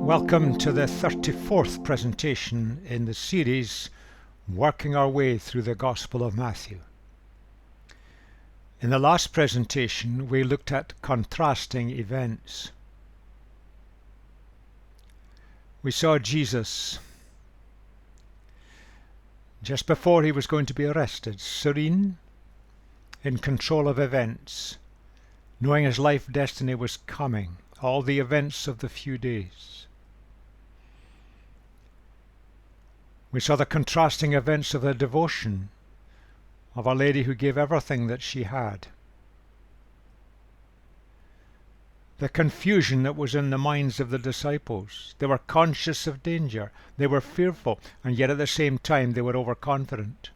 Welcome to the 34th presentation in the series Working Our Way Through the Gospel of Matthew. In the last presentation we looked at contrasting events. We saw Jesus just before he was going to be arrested, serene, in control of events, knowing his life destiny was coming, all the events of the few days. We saw the contrasting events of the devotion of Our Lady who gave everything that she had. The confusion that was in the minds of the disciples. They were conscious of danger, they were fearful, and yet at the same time they were overconfident.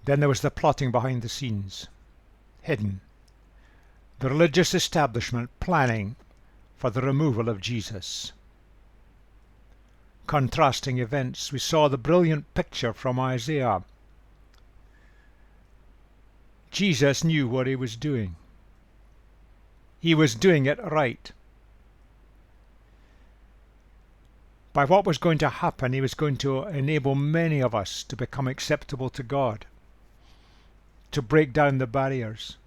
Then there was the plotting behind the scenes, hidden. The religious establishment planning for the removal of Jesus. Contrasting events. We saw the brilliant picture from Isaiah. Jesus knew what he was doing. He was doing it right. By what was going to happen, he was going to enable many of us to become acceptable to God, to break down the barriers,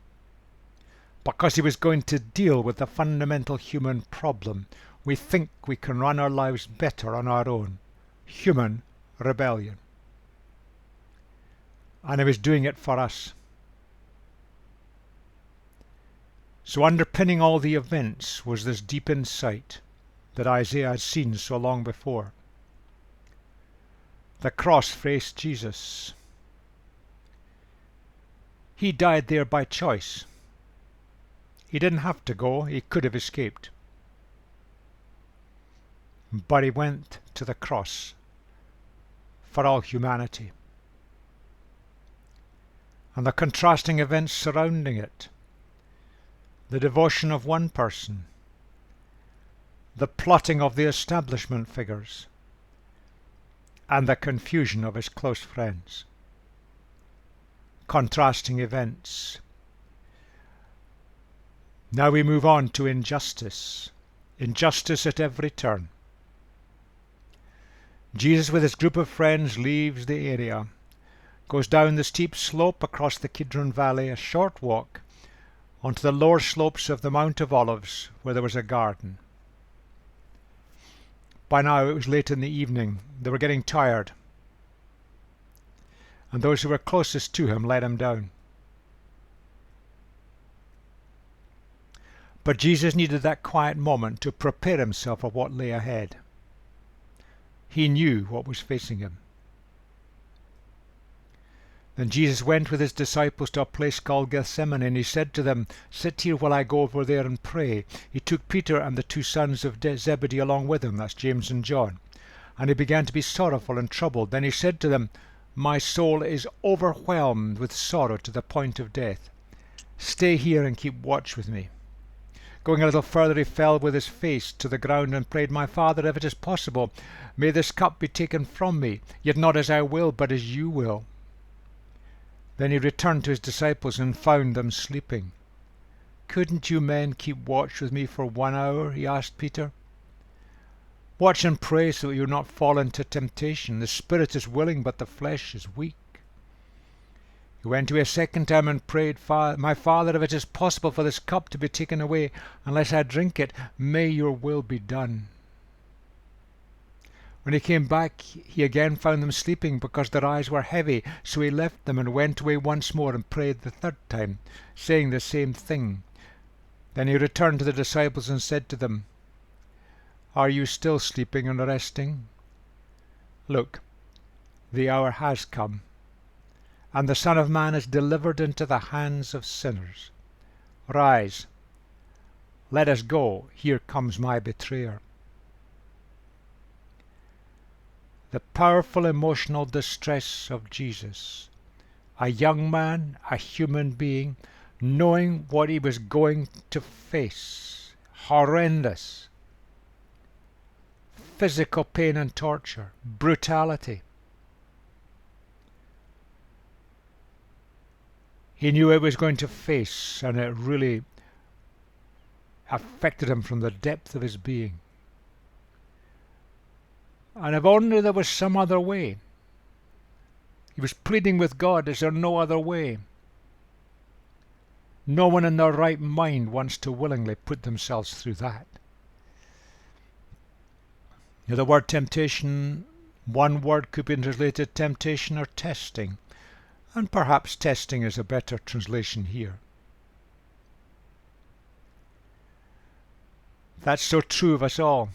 because he was going to deal with the fundamental human problem. We think we can run our lives better on our own. Human rebellion. And he was doing it for us. So underpinning all the events was this deep insight that Isaiah had seen so long before. The cross faced Jesus. He died there by choice. He didn't have to go, he could have escaped. But he went to the cross for all humanity. And the contrasting events surrounding it. The devotion of one person. The plotting of the establishment figures. And the confusion of his close friends. Contrasting events. Now we move on to injustice. Injustice at every turn. Jesus with his group of friends leaves the area, goes down the steep slope across the Kidron Valley, a short walk, onto the lower slopes of the Mount of Olives, where there was a garden. By now it was late in the evening. They were getting tired, and those who were closest to him let him down. But Jesus needed that quiet moment to prepare himself for what lay ahead. He knew what was facing him. Then Jesus went with his disciples to a place called Gethsemane, and he said to them, "Sit here while I go over there and pray." He took Peter and the two sons of Zebedee along with him, that's James and John, and he began to be sorrowful and troubled. Then he said to them, "My soul is overwhelmed with sorrow to the point of death. Stay here and keep watch with me." Going a little further, he fell with his face to the ground and prayed, "My Father, if it is possible, may this cup be taken from me, yet not as I will, but as you will." Then he returned to his disciples and found them sleeping. "Couldn't you men keep watch with me for 1 hour?" he asked Peter. "Watch and pray so that you will not fall into temptation. The spirit is willing, but the flesh is weak." He went away a second time and prayed, "My Father, if it is possible for this cup to be taken away, unless I drink it, may your will be done." When he came back, he again found them sleeping because their eyes were heavy. So he left them and went away once more and prayed the third time, saying the same thing. Then he returned to the disciples and said to them, "Are you still sleeping and resting? Look, the hour has come, and the Son of Man is delivered into the hands of sinners. Rise, let us go. Here comes my betrayer." The powerful emotional distress of Jesus, a young man, a human being, knowing what he was going to face. Horrendous. Physical pain and torture, brutality. He knew it was going to face, and it really affected him from the depth of his being. And if only there was some other way. He was pleading with God, is there no other way? No one in their right mind wants to willingly put themselves through that. Now, the word temptation, one word could be translated temptation or testing, and perhaps testing is a better translation here. That's so true of us all.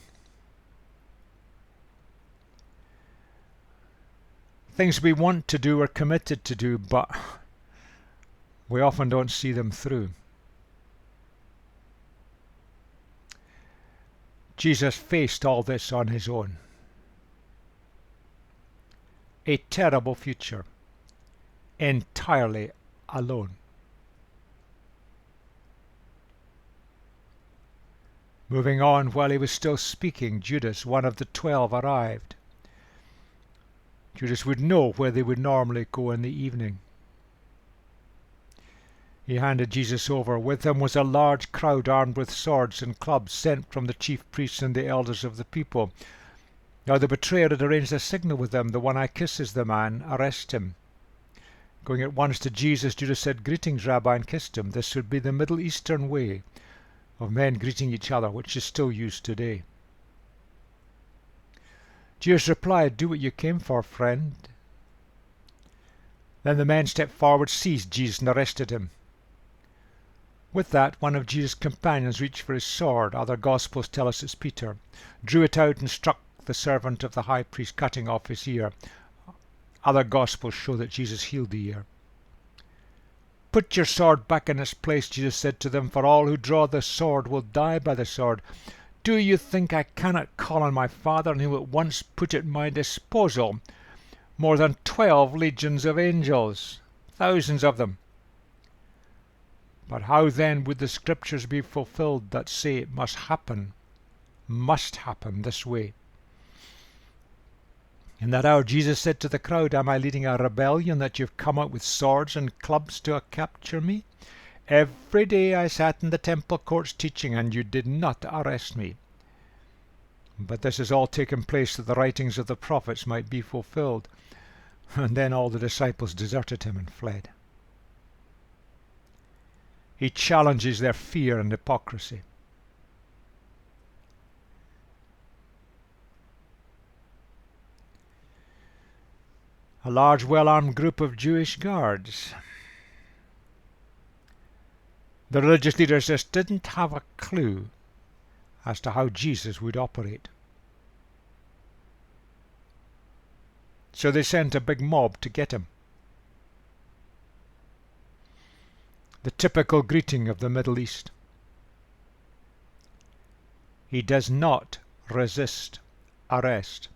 Things we want to do or committed to do, but we often don't see them through. Jesus faced all this on his own. A terrible future, entirely alone. Moving on, while he was still speaking, Judas, one of the 12, arrived. Judas would know where they would normally go in the evening. He handed Jesus over. With him was a large crowd armed with swords and clubs, sent from the chief priests and the elders of the people. Now the betrayer had arranged a signal with them. The one I kisses the man, arrest him. Going at once to Jesus, Judas said, Greetings, Rabbi, and kissed him. This would be the Middle Eastern way of men greeting each other, which is still used today. Jesus replied, Do what you came for, friend. Then the men stepped forward, seized Jesus, and arrested him. With that, one of Jesus' companions reached for his sword. Other Gospels tell us it's Peter. Drew it out and struck the servant of the high priest, cutting off his ear. Other Gospels show that Jesus healed the ear. Put your sword back in its place, Jesus said to them, for all who draw the sword will die by the sword. Do you think I cannot call on my Father, and he will at once put at my disposal more than 12 legions of angels, thousands of them? But how then would the scriptures be fulfilled that say it must happen this way? In that hour Jesus said to the crowd, Am I leading a rebellion that you've come out with swords and clubs to capture me? Every day I sat in the temple courts teaching, and you did not arrest me. But this has all taken place that the writings of the prophets might be fulfilled. And then all the disciples deserted him and fled. He challenges their fear and hypocrisy. A large, well-armed group of Jewish guards. The religious leaders just didn't have a clue as to how Jesus would operate. So they sent a big mob to get him. The typical greeting of the Middle East. He does not resist arrest.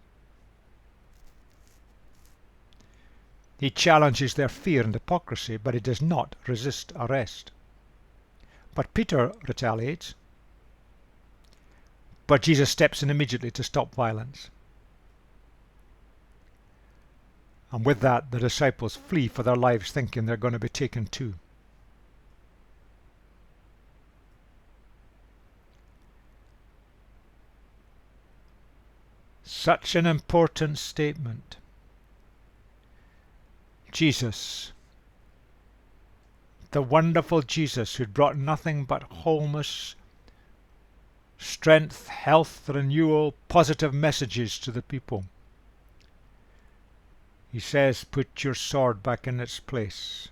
He challenges their fear and hypocrisy, but he does not resist arrest. But Peter retaliates. But Jesus steps in immediately to stop violence. And with that, the disciples flee for their lives, thinking they're going to be taken too. Such an important statement. Jesus, the wonderful Jesus who'd brought nothing but wholeness, strength, health, renewal, positive messages to the people. He says, put your sword back in its place.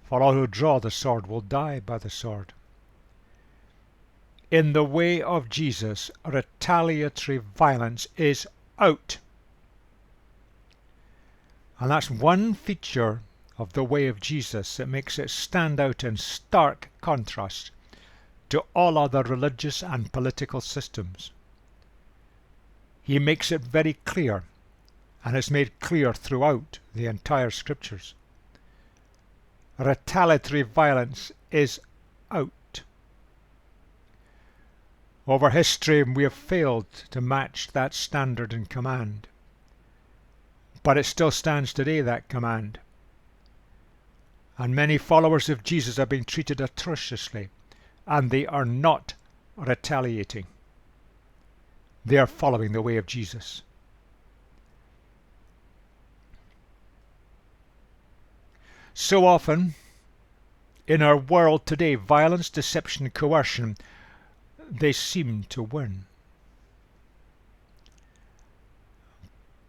For all who draw the sword will die by the sword. In the way of Jesus, retaliatory violence is out. And that's one feature of the way of Jesus that makes it stand out in stark contrast to all other religious and political systems. He makes it very clear, and it's made clear throughout the entire scriptures. Retaliatory violence is out. Over history we have failed to match that standard and command. But it still stands today, that command. And many followers of Jesus are being treated atrociously, and they are not retaliating. They are following the way of Jesus. So often in our world today, violence, deception, coercion, they seem to win.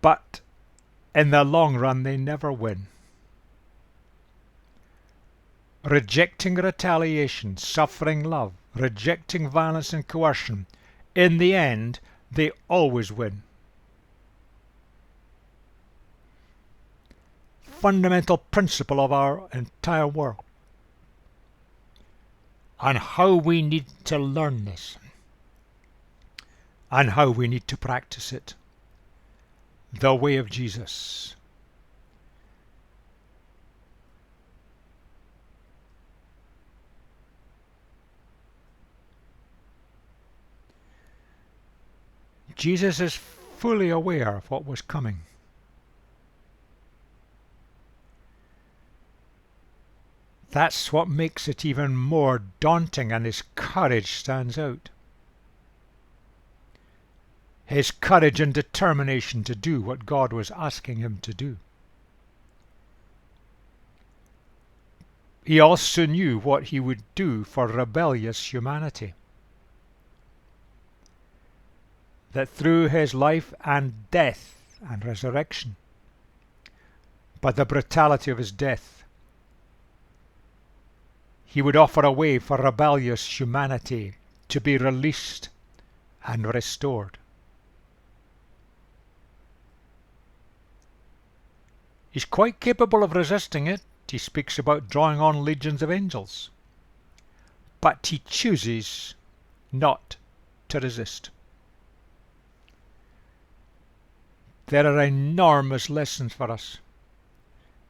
But in the long run, they never win. Rejecting retaliation, suffering love, rejecting violence and coercion, in the end, they always win. Fundamental principle of our entire world. And how we need to learn this. And how we need to practice it. The way of Jesus. Jesus is fully aware of what was coming. That's what makes it even more daunting, and his courage stands out. His courage and determination to do what God was asking him to do. He also knew what he would do for rebellious humanity. That through his life and death and resurrection, by the brutality of his death, he would offer a way for rebellious humanity to be released and restored. He's quite capable of resisting it. He speaks about drawing on legions of angels. But he chooses not to resist. There are enormous lessons for us.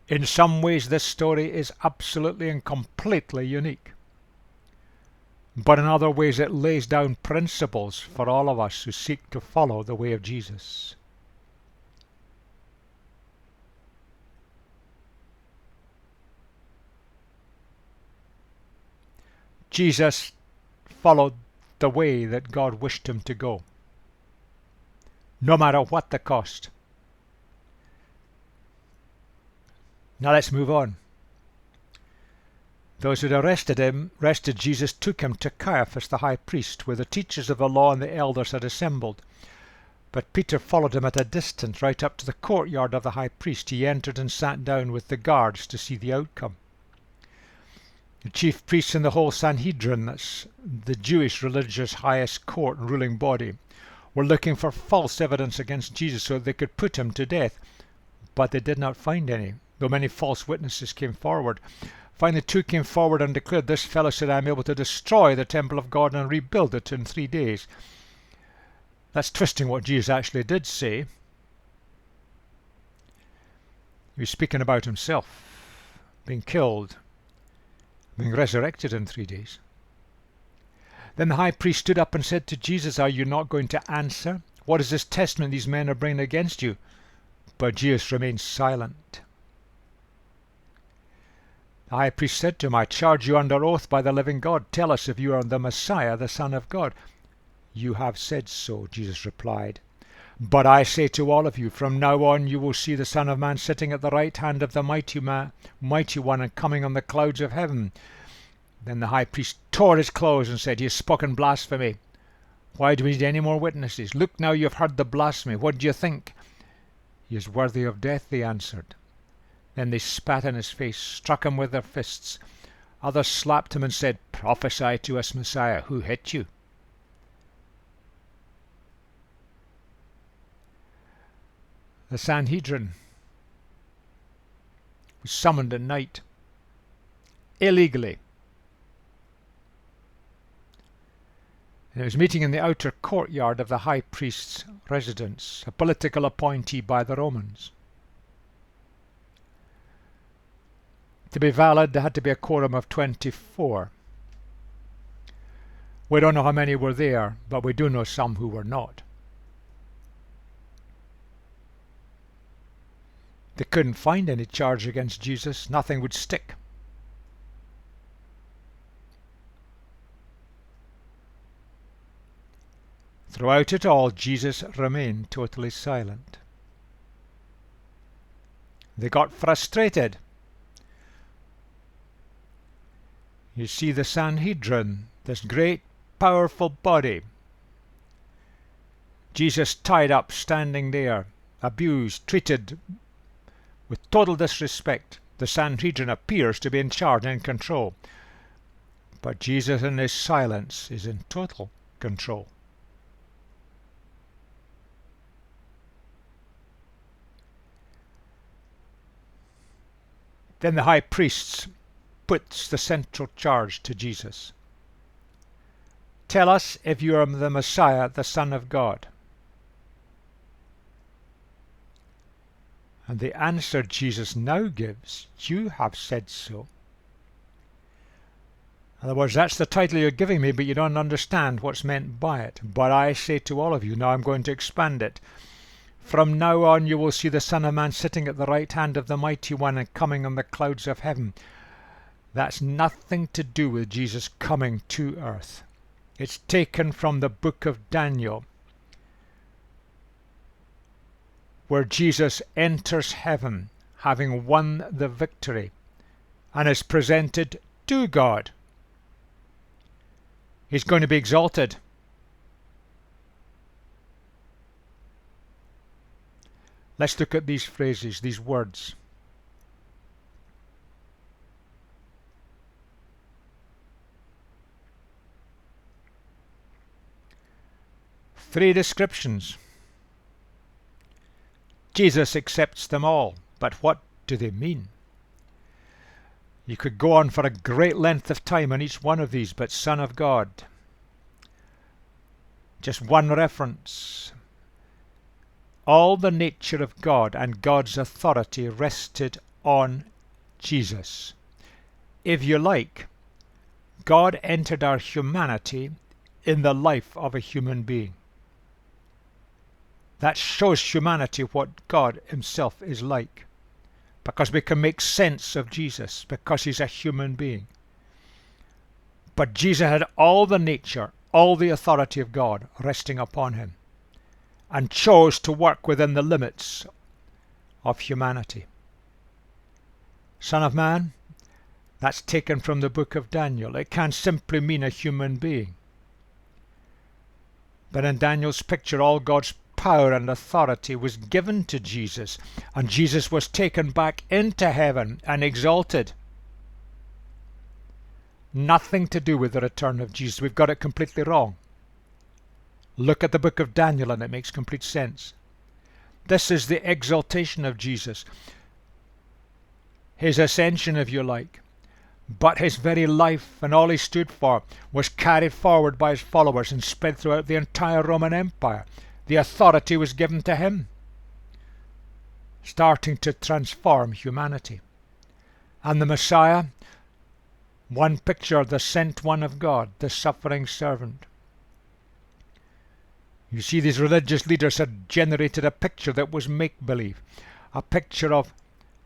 In some ways this story is absolutely and completely unique. But in other ways it lays down principles for all of us who seek to follow the way of Jesus. Jesus followed the way that God wished him to go, no matter what the cost. Now let's move on. Those who had arrested Jesus took him to Caiaphas the high priest, where the teachers of the law and the elders had assembled. But Peter followed him at a distance, right up to the courtyard of the high priest. He entered and sat down with the guards to see the outcome. The chief priests and the whole Sanhedrin, that's the Jewish religious highest court and ruling body, were looking for false evidence against Jesus so they could put him to death. But they did not find any, though many false witnesses came forward. Finally, two came forward and declared, "This fellow said, I am able to destroy the temple of God and rebuild it in 3 days." That's twisting what Jesus actually did say. He was speaking about himself being killed, being resurrected in 3 days. Then the high priest stood up and said to Jesus, "Are you not going to answer? What is this testament these men are bringing against you?" But Jesus remained silent. The high priest said to him, "I charge you under oath by the living God. Tell us if you are the Messiah, the Son of God." "You have said so," Jesus replied. "But I say to all of you, from now on you will see the Son of Man sitting at the right hand of the Mighty One and coming on the clouds of heaven." Then the high priest tore his clothes and said, "He has spoken blasphemy. Why do we need any more witnesses? Look now, you have heard the blasphemy. What do you think?" "He is worthy of death," they answered. Then they spat in his face, struck him with their fists. Others slapped him and said, "Prophesy to us, Messiah, who hit you?" The Sanhedrin was summoned at night, illegally. And it was meeting in the outer courtyard of the high priest's residence, a political appointee by the Romans. To be valid, there had to be a quorum of 24. We don't know how many were there, but we do know some who were not. They couldn't find any charge against Jesus. Nothing would stick. Throughout it all, Jesus remained totally silent. They got frustrated. You see the Sanhedrin, this great, powerful body. Jesus tied up, standing there, abused, treated with total disrespect. The Sanhedrin appears to be in charge and in control. But Jesus in his silence is in total control. Then the high priest puts the central charge to Jesus. Tell us if you are the Messiah, the Son of God. And the answer Jesus now gives, you have said so. In other words, that's the title you're giving me, but you don't understand what's meant by it. But I say to all of you, now I'm going to expand it. From now on you will see the Son of Man sitting at the right hand of the Mighty One and coming on the clouds of heaven. That's nothing to do with Jesus coming to earth. It's taken from the book of Daniel, where Jesus enters heaven having won the victory and is presented to God. He's going to be exalted. Let's look at these phrases, these words. Three descriptions. Jesus accepts them all, but what do they mean? You could go on for a great length of time on each one of these, but Son of God. Just one reference. All the nature of God and God's authority rested on Jesus. If you like, God entered our humanity in the life of a human being. That shows humanity what God himself is like, because we can make sense of Jesus, because he's a human being. But Jesus had all the nature, all the authority of God resting upon him, and chose to work within the limits of humanity. Son of Man, that's taken from the book of Daniel. It can simply mean a human being. But in Daniel's picture, all God's power and authority was given to Jesus, and Jesus was taken back into heaven and exalted. Nothing to do with the return of Jesus. We've got it completely wrong. Look at the book of Daniel and it makes complete sense. This is the exaltation of Jesus, his ascension, if you like. But his very life and all he stood for was carried forward by his followers and spread throughout the entire Roman Empire. The authority was given to him, starting to transform humanity. And the Messiah, one picture, the sent one of God, the suffering servant. You see, these religious leaders had generated a picture that was make-believe, a picture of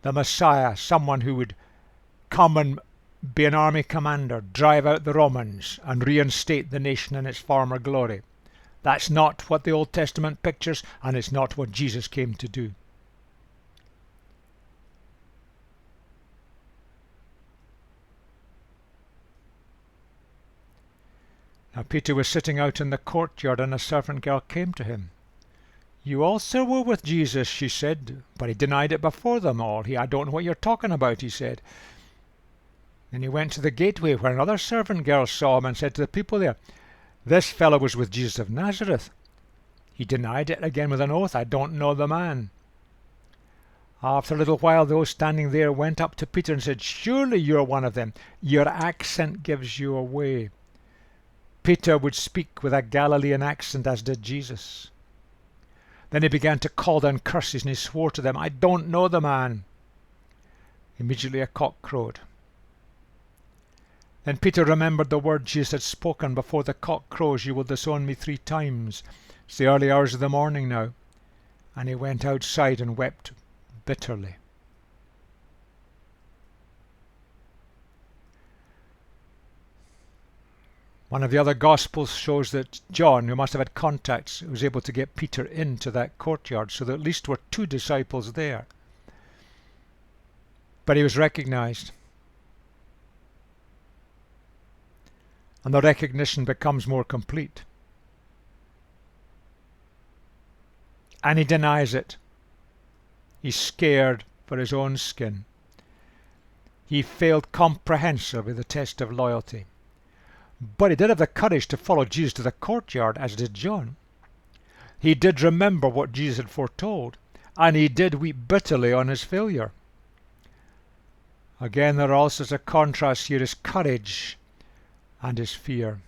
the Messiah, someone who would come and be an army commander, drive out the Romans, and reinstate the nation in its former glory. That's not what the Old Testament pictures, and it's not what Jesus came to do. Now Peter was sitting out in the courtyard, and a servant girl came to him. "You also were with Jesus," she said, but he denied it before them all. "I don't know what you're talking about," he said. Then he went to the gateway, where another servant girl saw him and said to the people there, "This fellow was with Jesus of Nazareth." He denied it again with an oath, "I don't know the man." After a little while, those standing there went up to Peter and said, "Surely you're one of them. Your accent gives you away." Peter would speak with a Galilean accent, as did Jesus. Then he began to call down curses, and he swore to them, "I don't know the man." Immediately a cock crowed. Then Peter remembered the word Jesus had spoken, "Before the cock crows, you will disown me 3 times. It's the early hours of the morning now. And he went outside and wept bitterly. One of the other Gospels shows that John, who must have had contacts, was able to get Peter into that courtyard, so there at least were 2 disciples there. But he was recognized. And the recognition becomes more complete. And he denies it. He's scared for his own skin. He failed comprehensively the test of loyalty. But he did have the courage to follow Jesus to the courtyard, as did John. He did remember what Jesus had foretold, and he did weep bitterly on his failure. Again, there are also a contrast here: his courage and his fear.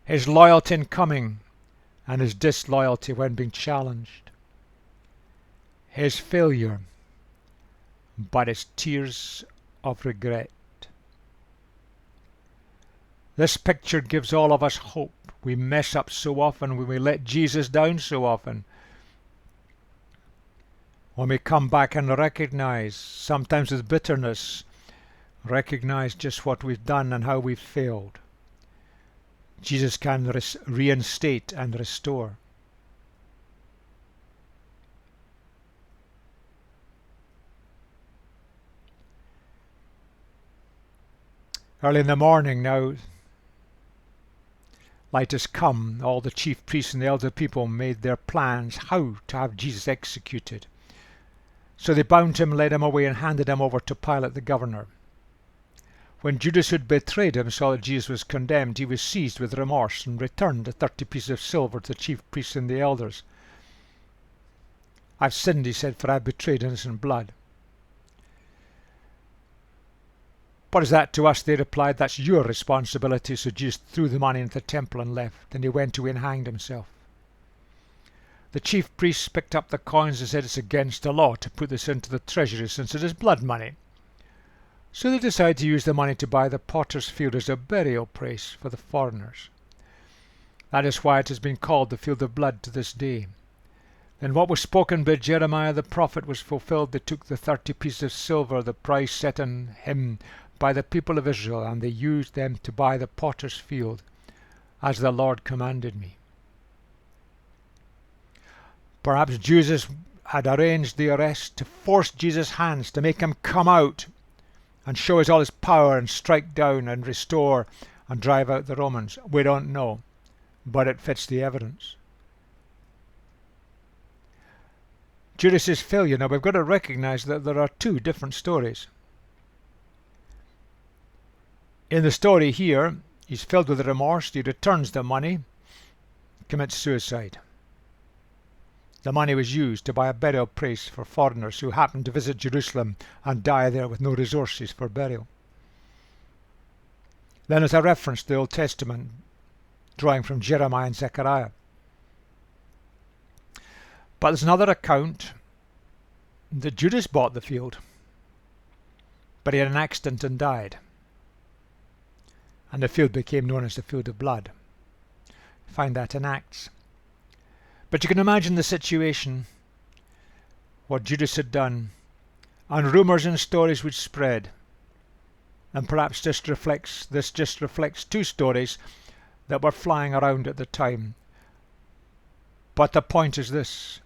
His loyalty in coming and his disloyalty when being challenged. His failure, but his tears of regret. This picture gives all of us hope. We mess up so often, when we let Jesus down so often. When we come back and recognize, sometimes with bitterness, recognize just what we've done and how we've failed, Jesus can reinstate and restore. Early in the morning now, light has come. All the chief priests and the elder people made their plans how to have Jesus executed. So they bound him, led him away, and handed him over to Pilate the governor. When Judas, who had betrayed him, saw that Jesus was condemned, he was seized with remorse and returned the 30 pieces of silver to the chief priests and the elders. "I've sinned," he said, "for I betrayed innocent blood." "What is that to us?" they replied. "That's your responsibility." So Jesus threw the money into the temple and left. Then he went away and hanged himself. The chief priests picked up the coins and said, "It's against the law to put this into the treasury, since it is blood money." So they decided to use the money to buy the potter's field as a burial place for the foreigners. That is why it has been called the field of blood to this day. Then what was spoken by Jeremiah the prophet was fulfilled. They took the 30 pieces of silver, the price set on him by the people of Israel, and they used them to buy the potter's field, as the Lord commanded me. Perhaps Judas had arranged the arrest to force Jesus' hands, to make him come out and show us all his power and strike down and restore and drive out the Romans. We don't know, but it fits the evidence. Judas's failure. Now we've got to recognize that there are 2 different stories. In the story here, he's filled with remorse. He returns the money, commits suicide. The money was used to buy a burial place for foreigners who happened to visit Jerusalem and die there with no resources for burial. Then there's a reference to the Old Testament, drawing from Jeremiah and Zechariah. But there's another account that Judas bought the field, but he had an accident and died. And the field became known as the field of blood. Find that in Acts. But you can imagine the situation, what Judas had done, and rumours and stories would spread. And perhaps this just reflects 2 stories that were flying around at the time. But the point is this: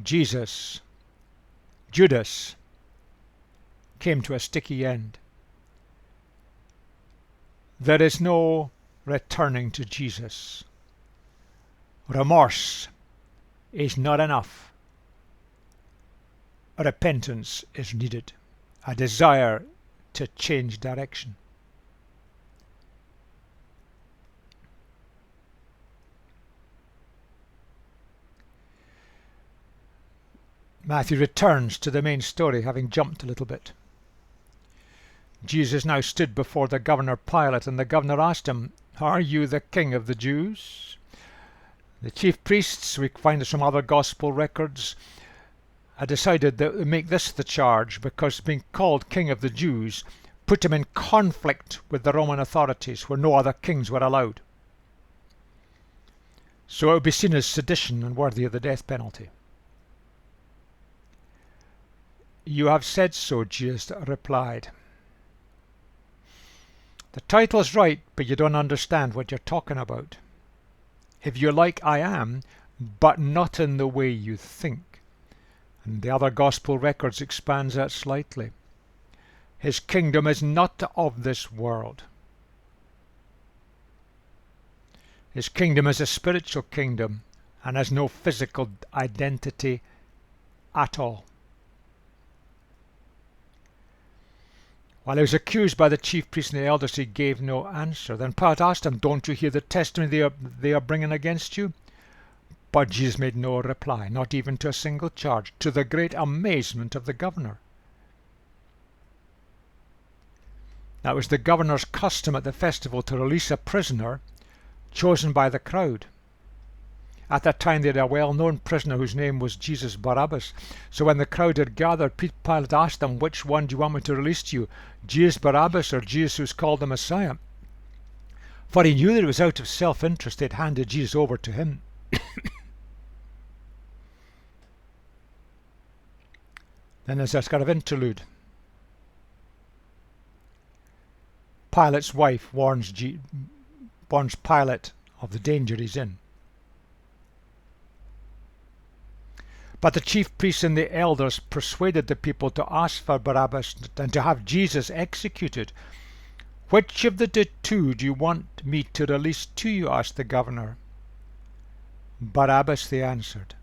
Judas came to a sticky end. There is no returning to Jesus. Remorse is not enough. Repentance is needed. A desire to change direction. Matthew returns to the main story, having jumped a little bit. Jesus now stood before the governor Pilate, and the governor asked him, "Are you the king of the Jews?" The chief priests, we find this from other gospel records, had decided that they make this the charge, because being called king of the Jews put him in conflict with the Roman authorities, where no other kings were allowed. So it would be seen as sedition and worthy of the death penalty. "You have said so," Jesus replied. The title's right, but you don't understand what you're talking about. If you're like I am, but not in the way you think. And the other gospel records expands that slightly. His kingdom is not of this world. His kingdom is a spiritual kingdom and has no physical identity at all. While he was accused by the chief priests and the elders, he gave no answer. Then Pilate asked him, "Don't you hear the testimony they are bringing against you?" But Jesus made no reply, not even to a single charge, to the great amazement of the governor. That was the governor's custom at the festival to release a prisoner chosen by the crowd. At that time they had a well-known prisoner whose name was Jesus Barabbas. So when the crowd had gathered, Pilate asked them, "Which one do you want me to release to you, Jesus Barabbas or Jesus who's called the Messiah?" For he knew that it was out of self-interest they'd handed Jesus over to him. Then there's this kind of interlude. Pilate's wife warns Pilate of the danger he's in. But the chief priests and the elders persuaded the people to ask for Barabbas and to have Jesus executed. "Which of the two do you want me to release to you?" asked the governor. "Barabbas," they answered.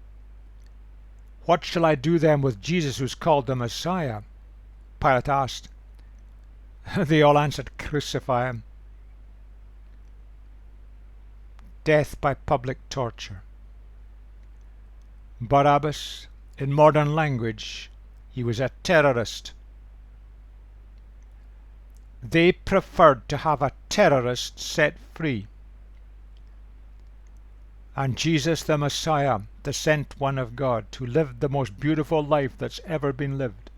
"What shall I do then with Jesus who's called the Messiah?" Pilate asked. They all answered, "Crucify him." Death by public torture. Barabbas, in modern language, he was a terrorist. They preferred to have a terrorist set free. And Jesus the Messiah, the sent one of God, who lived the most beautiful life that's ever been lived,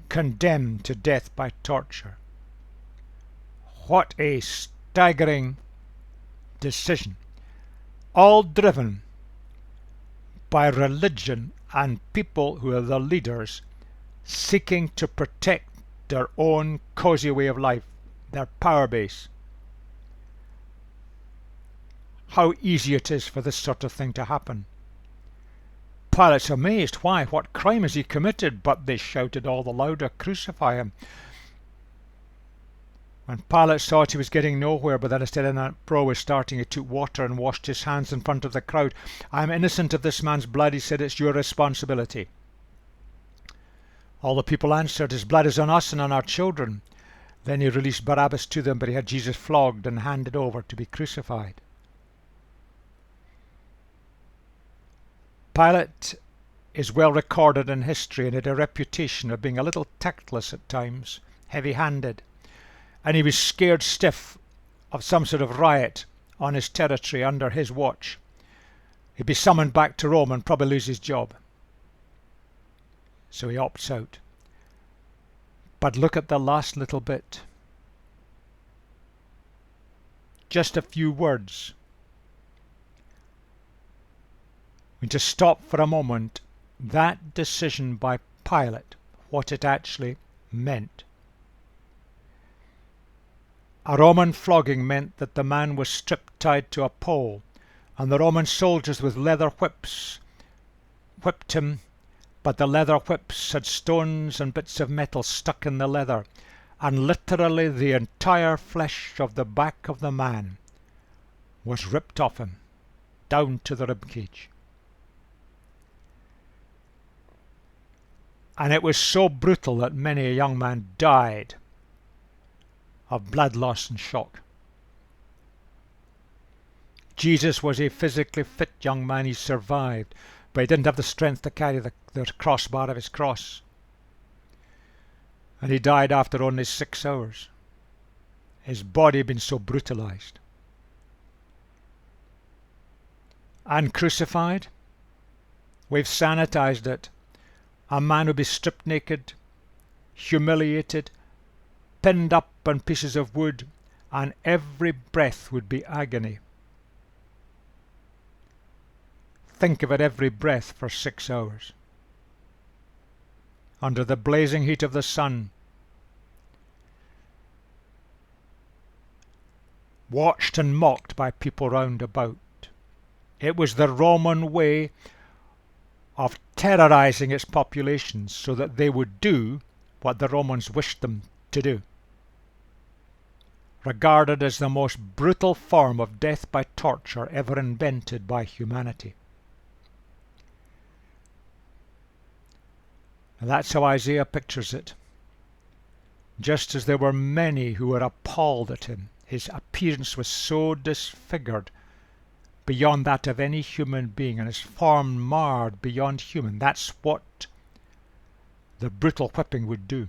condemned to death by torture. What a staggering decision, all driven by religion and people who are the leaders seeking to protect their own cozy way of life, their power base. How easy it is for this sort of thing to happen. Pilate's amazed. Why? What crime has he committed? But they shouted all the louder, "Crucify him." When Pilate thought he was getting nowhere, but that instead an uproar was starting, he took water and washed his hands in front of the crowd. "I am innocent of this man's blood," he said. "It's your responsibility." All the people answered, "His blood is on us and on our children." Then he released Barabbas to them, but he had Jesus flogged and handed over to be crucified. Pilate is well recorded in history and had a reputation of being a little tactless at times, heavy-handed. And he was scared stiff of some sort of riot on his territory under his watch. He'd be summoned back to Rome and probably lose his job. So he opts out. But look at the last little bit. Just a few words. We just stop for a moment. That decision by Pilate, what it actually meant. A Roman flogging meant that the man was stripped, tied to a pole, and the Roman soldiers with leather whips whipped him, but the leather whips had stones and bits of metal stuck in the leather, and literally the entire flesh of the back of the man was ripped off him, down to the ribcage. And it was so brutal that many a young man died of blood loss and shock. Jesus was a physically fit young man. He survived, but he didn't have the strength to carry the crossbar of his cross. And he died after only 6 hours. His body had been so brutalized. And crucified, we've sanitized it. A man would be stripped naked, humiliated, pinned up on pieces of wood, and every breath would be agony. Think of it, every breath for 6 hours. Under the blazing heat of the sun. watched and mocked by people round about. It was the Roman way of terrorizing its populations so that they would do what the Romans wished them to do, regarded as the most brutal form of death by torture ever invented by humanity. And that's how Isaiah pictures it. Just as there were many who were appalled at him, his appearance was so disfigured beyond that of any human being, and his form marred beyond human. That's what the brutal whipping would do.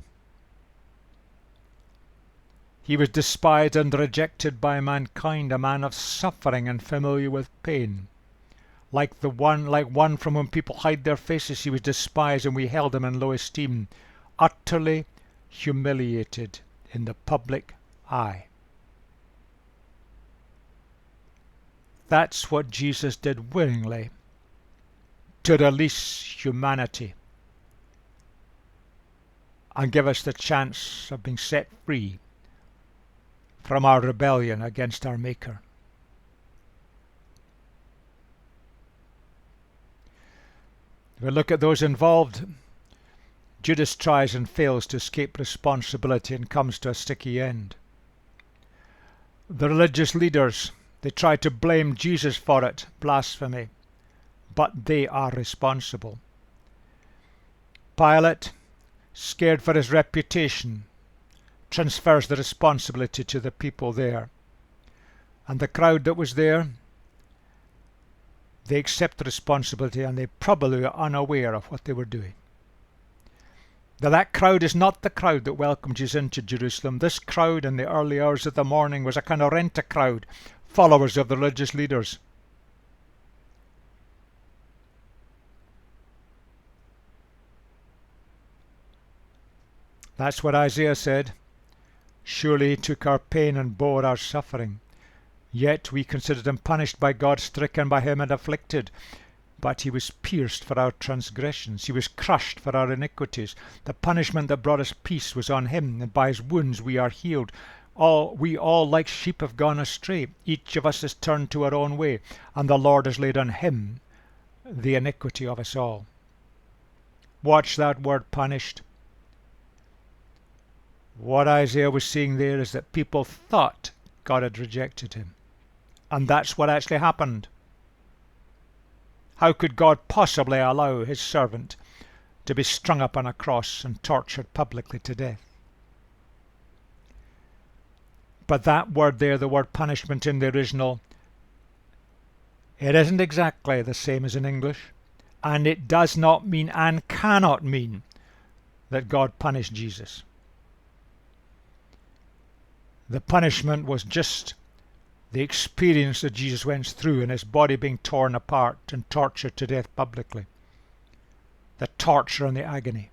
He was despised and rejected by mankind, a man of suffering and familiar with pain. Like one from whom people hide their faces, he was despised, and we held him in low esteem, utterly humiliated in the public eye. That's what Jesus did willingly, to release humanity and give us the chance of being set free from our rebellion against our Maker. If we look at those involved, Judas tries and fails to escape responsibility and comes to a sticky end. The religious leaders, they try to blame Jesus for it, blasphemy, but they are responsible. Pilate, scared for his reputation, transfers the responsibility to the people there. And the crowd that was there, they accept the responsibility, and they probably were unaware of what they were doing. Now that crowd is not the crowd that welcomed Jesus into Jerusalem. This crowd in the early hours of the morning was a kind of rent-a-crowd, followers of the religious leaders. That's what Isaiah said. Surely he took our pain and bore our suffering. Yet we considered him punished by God, stricken by him and afflicted. But he was pierced for our transgressions. He was crushed for our iniquities. The punishment that brought us peace was on him, and by his wounds we are healed. We all like sheep have gone astray. Each of us has turned to our own way, and the Lord has laid on him the iniquity of us all. Watch that word, punished. What Isaiah was seeing there is that people thought God had rejected him. And that's what actually happened. How could God possibly allow his servant to be strung up on a cross and tortured publicly to death? But that word there, the word punishment in the original, it isn't exactly the same as in English, and it does not mean and cannot mean that God punished Jesus. The punishment was just the experience that Jesus went through in his body being torn apart and tortured to death publicly. The torture and the agony.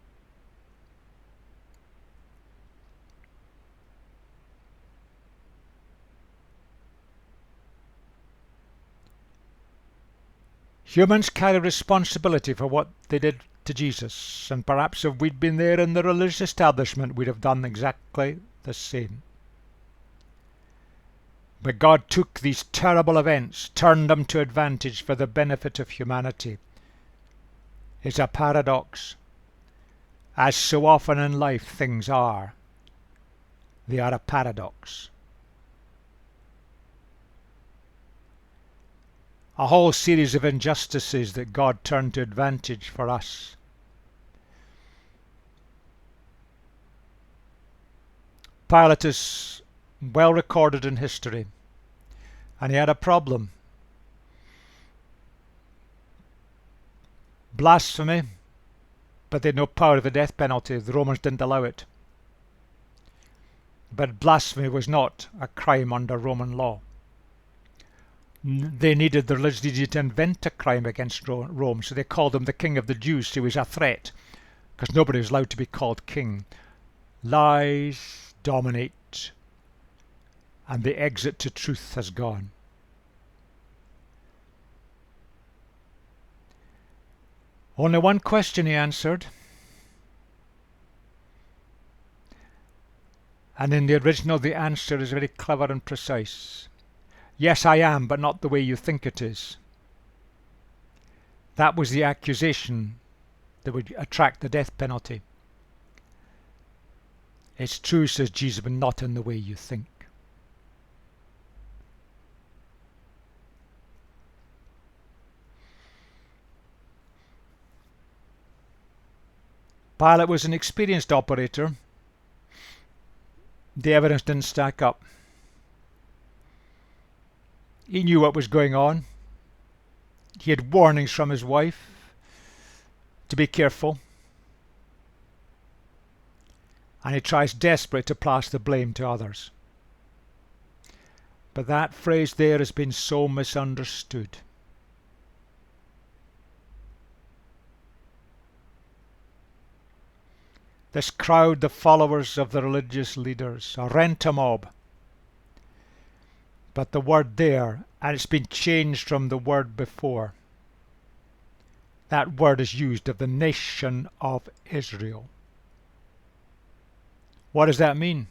Humans carry responsibility for what they did to Jesus, and perhaps if we'd been there in the religious establishment, we'd have done exactly the same. But God took these terrible events, turned them to advantage for the benefit of humanity. It's a paradox. As so often in life things are. They are a paradox. A whole series of injustices that God turned to advantage for us. Pilate is well recorded in history, and he had a problem. Blasphemy, but they had no power of the death penalty. The Romans didn't allow it. But blasphemy was not a crime under Roman law. They needed, the religious needed to invent a crime against Rome, so they called him the King of the Jews. So he was a threat, because nobody was allowed to be called king. Lies dominate, and the exit to truth has gone. Only one question he answered, and in the original the answer is very clever and precise. Yes, I am, but not the way you think it is. That was the accusation that would attract the death penalty. It's true, says Jesus, but not in the way you think. Pilate was an experienced operator. The evidence didn't stack up. He knew what was going on. He had warnings from his wife to be careful. And he tries desperately to pass the blame to others. But that phrase there has been so misunderstood. This crowd, the followers of the religious leaders, a rent-a-mob. But the word there, and it's been changed from the word before. That word is used of the nation of Israel. What does that mean?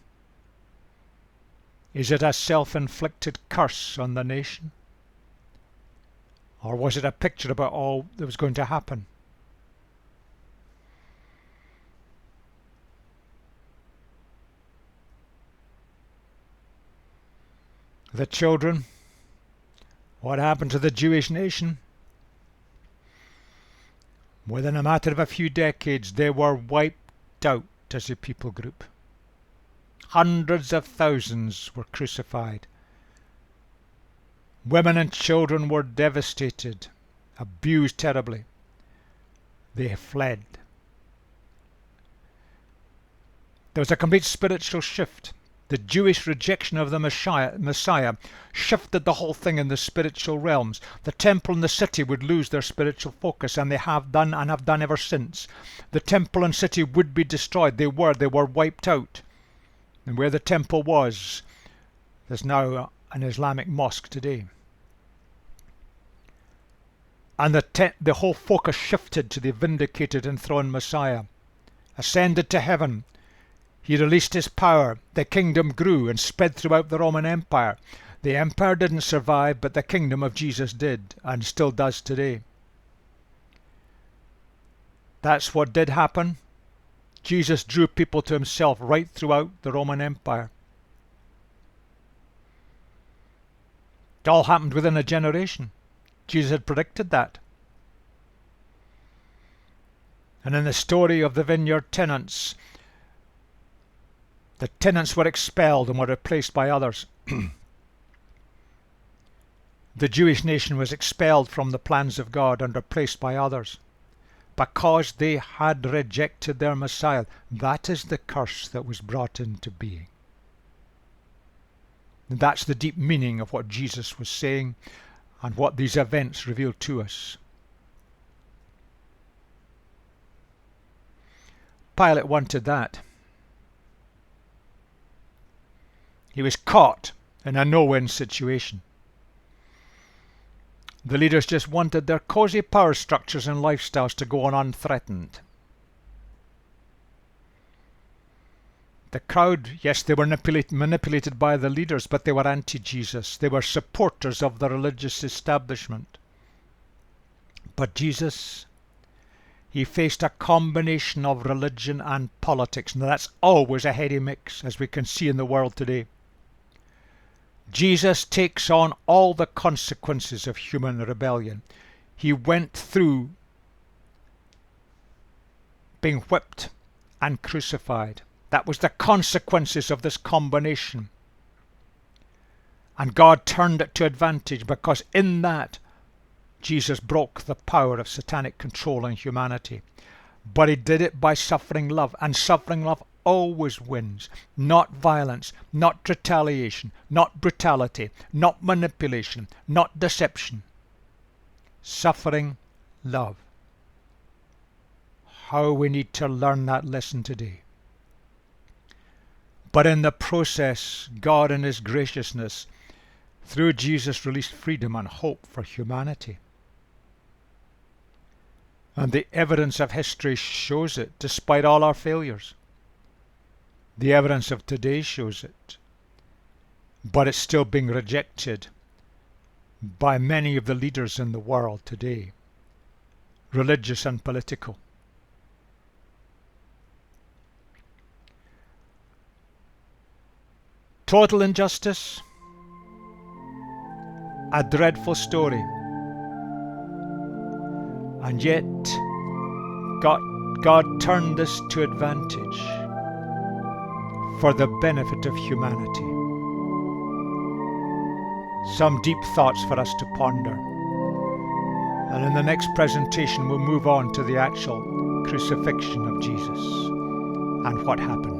Is it a self-inflicted curse on the nation? Or was it a picture about all that was going to happen? The children, what happened to the Jewish nation? Within a matter of a few decades, they were wiped out as a people group. Hundreds of thousands were crucified. Women and children were devastated, abused terribly. They fled. There was a complete spiritual shift. The Jewish rejection of the Messiah shifted the whole thing in the spiritual realms. The temple and the city would lose their spiritual focus, and they have done and have done ever since. The temple and city would be destroyed. They were wiped out. And where the temple was, there's now an Islamic mosque today. And the whole focus shifted to the vindicated enthroned Messiah. Ascended to heaven. He released his power. The kingdom grew and spread throughout the Roman Empire. The empire didn't survive, but the kingdom of Jesus did, and still does today. That's what did happen. Jesus drew people to himself right throughout the Roman Empire. It all happened within a generation. Jesus had predicted that. And in the story of the vineyard tenants, the tenants were expelled and were replaced by others. The Jewish nation was expelled from the plans of God and replaced by others because they had rejected their Messiah. That is the curse that was brought into being. And that's the deep meaning of what Jesus was saying and what these events reveal to us. Pilate wanted that. He was caught in a no-win situation. The leaders just wanted their cozy power structures and lifestyles to go on unthreatened. The crowd, yes, they were manipulated by the leaders, but they were anti-Jesus. They were supporters of the religious establishment. But Jesus, he faced a combination of religion and politics. Now that's always a heady mix, as we can see in the world today. Jesus takes on all the consequences of human rebellion. He went through being whipped and crucified. That was the consequences of this combination. And God turned it to advantage, because in that Jesus broke the power of satanic control in humanity. But he did it by suffering love, and suffering love always wins. Not violence, not retaliation, not brutality, not manipulation, not deception. Suffering love. How we need to learn that lesson today. But in the process, God in his graciousness, through Jesus, released freedom and hope for humanity. And the evidence of history shows it, despite all our failures. The evidence of today shows it. But it's still being rejected by many of the leaders in the world today, religious and political. Total injustice, a dreadful story, and yet God turned this to advantage for the benefit of humanity. Some deep thoughts for us to ponder. And in the next presentation, we'll move on to the actual crucifixion of Jesus and what happened.